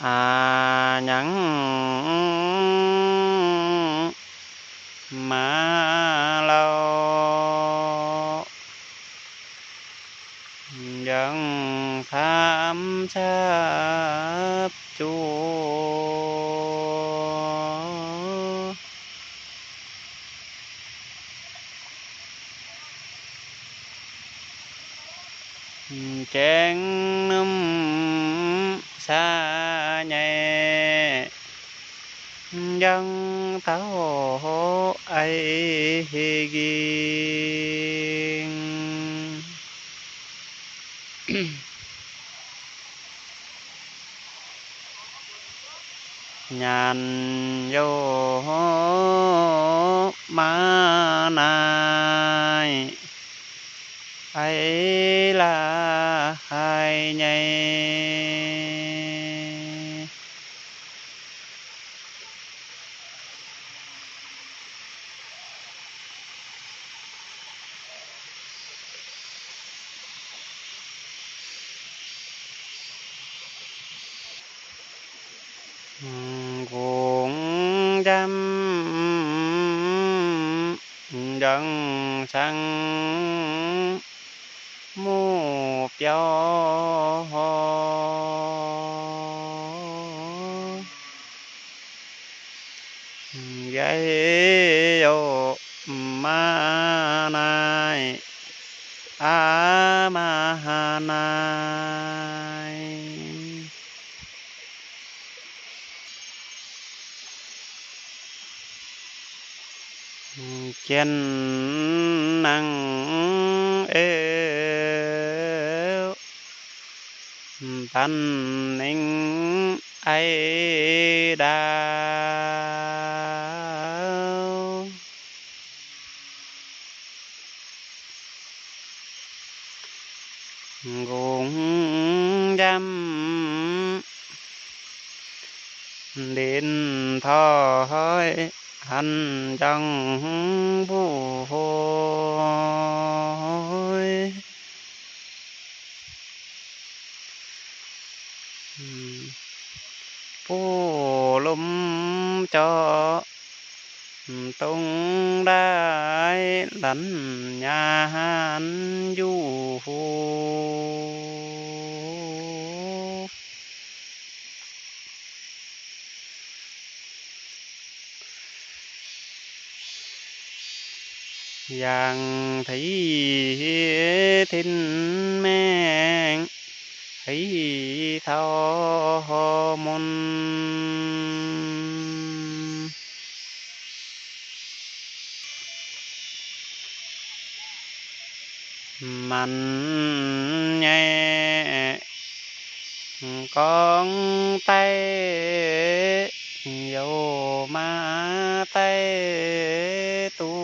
nhẫn mà lâu dân tham chấp chúa chén nấm xa nhẹ dân táo ấy ghiền nhàn vô má này ấy là hai nhây cuồng dâm dân sang mua cho gây vô ma này ma này chân năng êu thanh ninh ấy đau cũng dám đến thôi hành trong vui phù lum cho tung đai lẫn nhà hắn du giang thấy thiên men thấy thao môn mạnh nhẹ con tay dầu má tay tu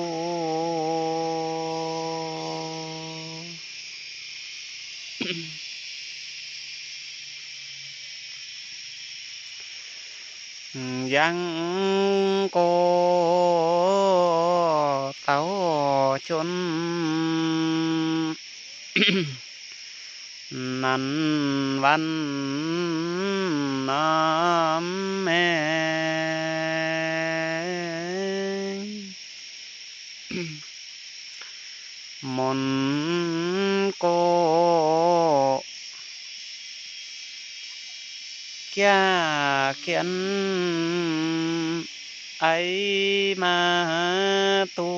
giang cô tàu chốn năn văn nam mê môn cô kia kiến ấy mà tu